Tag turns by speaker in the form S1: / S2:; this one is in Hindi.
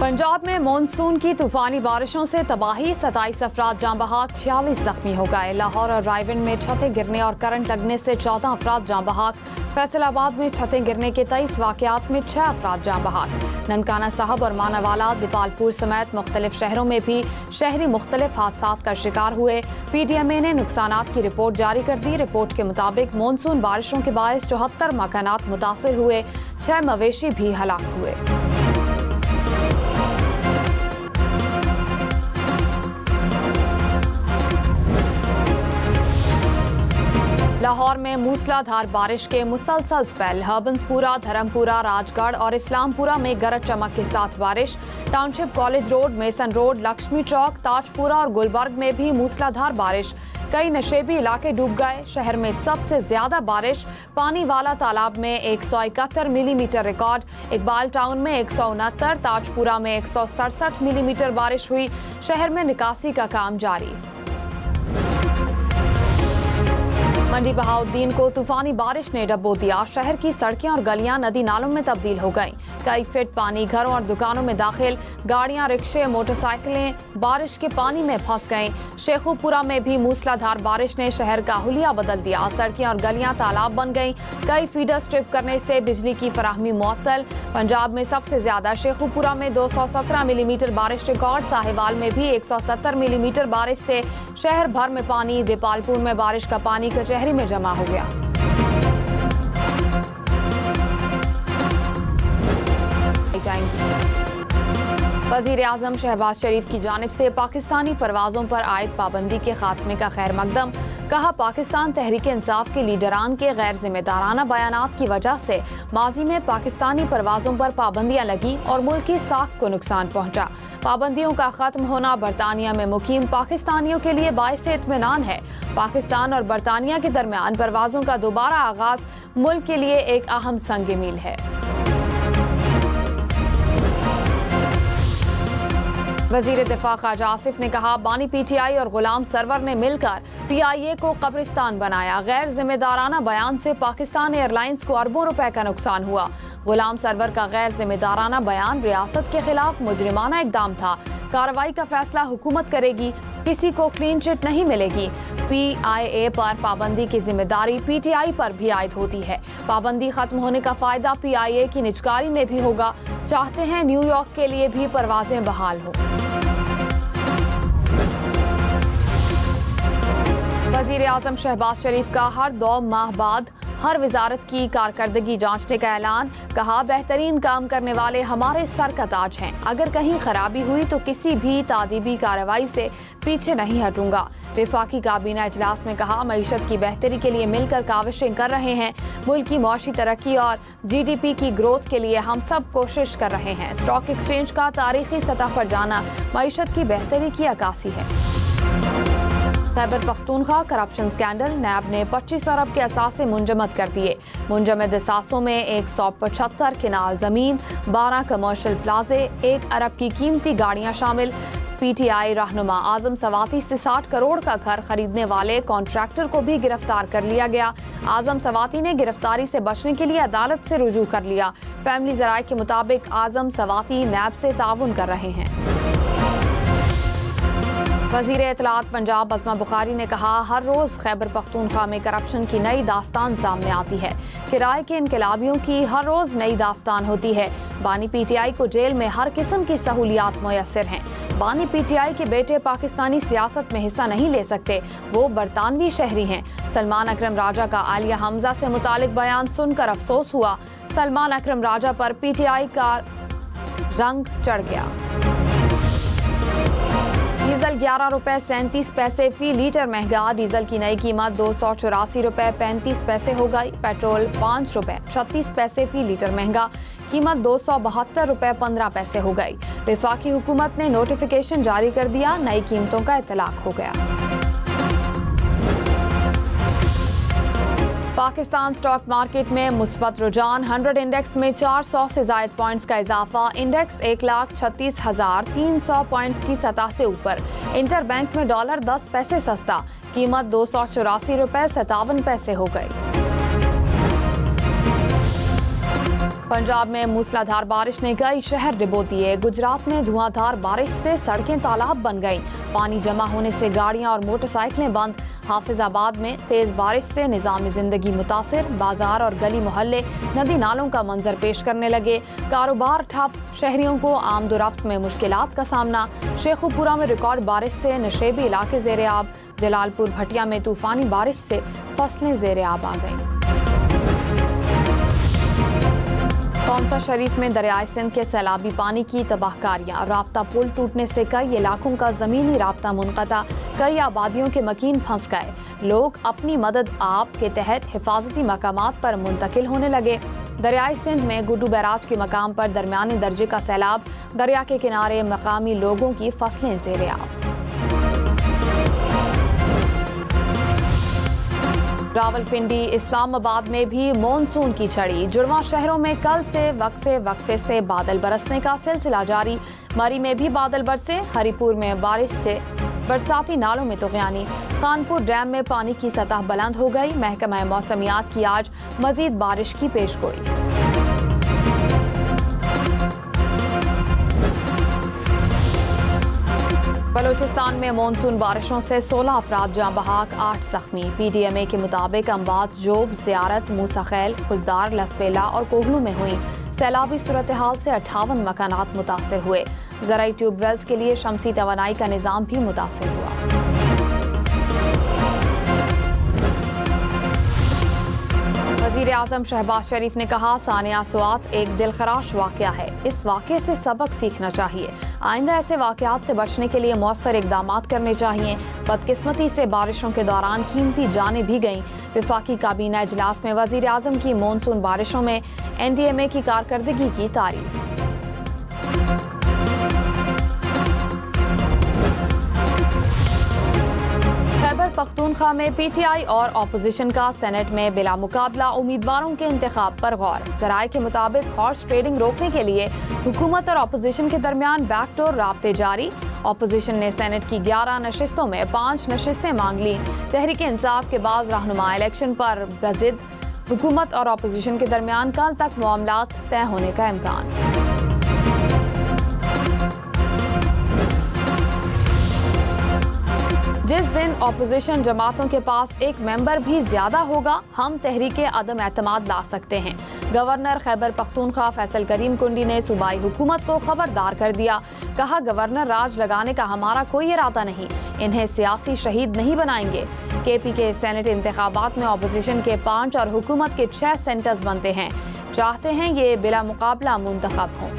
S1: पंजाब में मानसून की तूफानी बारिशों से तबाही, 27 अफराद जाँ बहक, 46 जख्मी हो गए। लाहौर और रायविंड में छतें गिरने और करंट लगने से 14 अफराद जाँ बहक। फैसलाबाद में छतें गिरने के 23 वाकयात में 6 अफराद जाँ बहक। ननकाना साहब और मानावाला, दीपालपुर समेत मुख्तलिफ शहरों में भी शहरी मुख्तलिफ हादसात का शिकार हुए। PDMA ने नुकसानात की रिपोर्ट जारी कर दी। रिपोर्ट के मुताबिक मानसून बारिशों के बायस 74 मकानात मुतासिर हुए, 6 मवेशी भी हलाक हुए। लाहौर में मूसलाधार बारिश के मुसलसल स्पेल। हर्बन्सपुरा, धर्मपुरा, राजगढ़ और इस्लामपुरा में गरज चमक के साथ बारिश। Township college road, Mason road, Lakshmi Chowk, Tajpura और गुलबर्ग में भी मूसलाधार बारिश। कई नशेबी इलाके डूब गए। शहर में सबसे ज्यादा बारिश पानी वाला तालाब में 171 मिलीमीटर रिकॉर्ड। इकबाल टाउन में 169, ताजपुरा में 167 मिलीमीटर बारिश हुई। शहर में निकासी का काम जारी। मंडी बहाउद्दीन को तूफानी बारिश ने डबो दिया। शहर की सड़कें और गलियां नदी नालों में तब्दील हो गईं। कई फीट पानी घरों और दुकानों में दाखिल। गाड़ियां, रिक्शे, मोटरसाइकिलें बारिश के पानी में फंस गईं। शेखुपुरा में भी मूसलाधार बारिश ने शहर का हुलिया बदल दिया। सड़कें और गलियां तालाब बन गईं। कई फीडर स्ट्रिप करने से बिजली की फराहमी मुअत्तल। पंजाब में सबसे ज्यादा शेखुपुरा में 217 मिलीमीटर बारिश रिकॉर्ड। साहिवाल में भी 170 मिलीमीटर बारिश से शहर भर में पानी। दीपालपुर में बारिश का पानी कचहरी में जमा हो गया। वजीर आजम शहबाज शरीफ की जानिब से पाकिस्तानी परवाजों पर आयद पाबंदी के खात्मे का खैर मकदम। कहा, पाकिस्तान तहरीक इंसाफ के लीडरान के गैर जिम्मेदाराना बयानात की वजह से माजी में पाकिस्तानी परवाजों पर पाबंदियां लगी और मुल्क की साख को नुकसान पहुंचा। पाबंदियों का खत्म होना बरतानिया में मुकीम पाकिस्तानियों के लिए बाइस इत्मीनान है। पाकिस्तान और बरतानिया के दरमियान परवाजों का दोबारा आगाज मुल्क के लिए एक अहम संग मील है। वजीर दिफा ख्वाजा आसिफ ने कहा, बानी PTI और गुलाम सरवर ने मिलकर PIA को कब्रिस्तान बनाया। गैर जिम्मेदाराना बयान से पाकिस्तान एयरलाइंस को अरबों रुपए का नुकसान हुआ। गुलाम सरवर का गैर जिम्मेदाराना बयान रियासत के खिलाफ मुजरिमाना इकदाम था। कार्रवाई का फैसला हुकूमत करेगी, किसी को क्लीन चिट नहीं मिलेगी। PIA पर पाबंदी की जिम्मेदारी PTI पर भी आयद होती है। पाबंदी खत्म होने का फायदा PIA की निजकारी में भी होगा। चाहते हैं न्यूयॉर्क के लिए भी परवाजें बहाल हो। वजीर आजम शहबाज शरीफ का हर 2 माह बाद हर वजारत की कारकर्दगी जांचने का ऐलान। कहा, बेहतरीन काम करने वाले हमारे सर का ताज हैं। अगर कहीं खराबी हुई तो किसी भी तादीबी कार्रवाई से पीछे नहीं हटूंगा। वफाकी काबीना इजलास में कहा, मईशत की बेहतरी के लिए मिलकर काविशें कर रहे हैं। मुल्क की मौशी तरक्की और GDP की ग्रोथ के लिए हम सब कोशिश कर रहे हैं। स्टॉक एक्सचेंज का तारीखी सतह पर जाना मईशत की बेहतरी की अक्कासी है। Khyber Pakhtunkhwa corruption scandal. NAB ने 25 अरब के असासे मुंजमद कर दिए। मुंजमद असासों में 175 किनाल जमीन, 12 कमर्शियल प्लाजे, 1 अरब की कीमती गाड़ियां शामिल। PTI रहनुमा आजम सवाती से 60 करोड़ का घर खरीदने वाले कॉन्ट्रैक्टर को भी गिरफ्तार कर लिया गया। आजम सवाती ने गिरफ्तारी से बचने के लिए अदालत से रुजू कर लिया। फैमिली जराये के मुताबिक आजम सवाती नैब से ताउन कर रहे हैं। वजीर इत्तलात पंजाब अज़मा बुखारी ने कहा, हर रोज खैबर पख्तूनख्वा में करप्शन की नई दास्तान सामने आती है। किराए के इनकलाबियों की हर रोज नई दास्तान होती है। बानी PTI को जेल में हर किस्म की सहूलियात मुयस्सर हैं। बानी PTI के बेटे पाकिस्तानी सियासत में हिस्सा नहीं ले सकते, वो बरतानवी शहरी हैं। सलमान अकरम राजा का आलिया हमजा से मुतालिक बयान सुनकर अफसोस हुआ। सलमान अकरम राजा पर PTI का रंग चढ़ गया। डीजल 11 रुपए 37 पैसे फी लीटर महंगा। डीजल की नई कीमत 284 रुपए 35 पैसे हो गई। पेट्रोल 5 रुपए 36 पैसे फी लीटर महंगा। कीमत 272 रुपए 15 पैसे हो गई। वफाकी हुकूमत ने नोटिफिकेशन जारी कर दिया। नई कीमतों का इतलाक हो गया। पाकिस्तान स्टॉक मार्केट में मुस्बत रुझान। 100 इंडेक्स में 400 से जायद पॉइंट्स का इजाफा। इंडेक्स 1,36,300 पॉइंट्स की सतह से ऊपर। इंटरबैंक में डॉलर 10 पैसे सस्ता। कीमत 284 रुपए 57 पैसे हो गई। पंजाब में मूसलाधार बारिश ने कई शहर डुबो दिए। गुजरात में धुआंधार बारिश से सड़कें तालाब बन गईं। पानी जमा होने से गाड़ियां और मोटरसाइकिलें बंद। हाफिजाबाद में तेज बारिश से निज़ामी जिंदगी मुतासिर। बाजार और गली मोहल्ले नदी नालों का मंजर पेश करने लगे। कारोबार ठप। शहरियों को आमदोरफ्त में मुश्किलात का सामना। शेखुपुरा में रिकॉर्ड बारिश से नशेबी इलाके ज़ेरे आब। जलालपुर भटिया में तूफानी बारिश से फसलें ज़ेरे आब आ गईं। कौंसा शरीफ में दरियाए सिंध के सैलाबी पानी की तबाहकारियां। राब्ता पुल टूटने से कई इलाकों का जमीनी राब्ता मुनक़ता। कई आबादियों के मकीन फंस गए। लोग अपनी मदद आप के तहत हिफाजती मकामात पर मुंतकिल होने लगे। दरियाए सिंध में गुड्डू बैराज के मकाम पर दरमियानी दर्जे का सैलाब। दरिया के किनारे मकामी लोगों की फसलें ज़ेरे आब। रावलपिंडी इस्लामाबाद में भी मॉनसून की छड़ी। जुड़वा शहरों में कल से वक्फे से बादल बरसने का सिलसिला जारी। मरी में भी बादल बरसे। हरिपुर में बारिश से बरसाती नालों में तुग़यानी। कानपुर डैम में पानी की सतह बुलंद हो गई। महकमा मौसमियात की आज मजीद बारिश की पेशगोई। बलूचिस्तान में मॉनसून बारिशों से 16 अफराद जाँ बहाक, 8 जख्मी। PDMA के मुताबिक अम्बात, जोब, ज़ियारत, मूसा खैल, खुजदार, लसपेला और कोहलू में हुई सैलाबी सूरत हाल से 58 मकानात मुतासर हुए। ज़राई ट्यूबवेल्स के लिए शमसी तवानाई का निज़ाम भी मुतासर हुआ। वज़ीर आज़म शहबाज शरीफ ने कहा, सानिया सुआत एक दिलखराश वाक़या है। इस वाक़े से सबक सीखना चाहिए। आइंदा ऐसे वाक़यात से बचने के लिए मौसर इक़दामात करने चाहिए। बदकिस्मती से बारिशों के दौरान कीमती जानें भी गईं। वफाकी काबीना इजलास में वज़ीर आज़म की मॉनसून बारिशों में NDMA की कारकर्दगी की तारीफ। खैबर पख्तूनख्वा में PTI और अपोजिशन का सेनेट में बिला मुकाबला उम्मीदवारों के इंतखाब पर गौर। ज़राए के मुताबिक हॉर्स ट्रेडिंग रोकने के लिए हुकूमत और अपोजिशन के दरमियान बैकडोर राब्ते जारी। अपोजिशन ने सेनेट की 11 नशिस्तों में 5 नशिस्तें मांग ली। तहरीक इंसाफ के बाद रहनुमा इलेक्शन पर गजिद। हुकूमत और अपोजिशन के दरमियान कल तक मामलात तय होने का इम्कान। जिस दिन अपोजिशन जमातों के पास एक मेंबर भी ज्यादा होगा, हम तहरीक अदम एतमाद ला सकते हैं। गवर्नर खैबर पख्तूनख्वा फैसल करीम कुंडी ने सूबाई हुकूमत को खबरदार कर दिया। कहा, गवर्नर राज लगाने का हमारा कोई इरादा नहीं। इन्हें सियासी शहीद नहीं बनाएंगे। KP के सेनेट इंतखाबात में अपोजिशन के 5 और हुकूमत के 6 सेंटर्स बनते हैं। चाहते हैं ये बिला मुकाबला मुंतखब हों।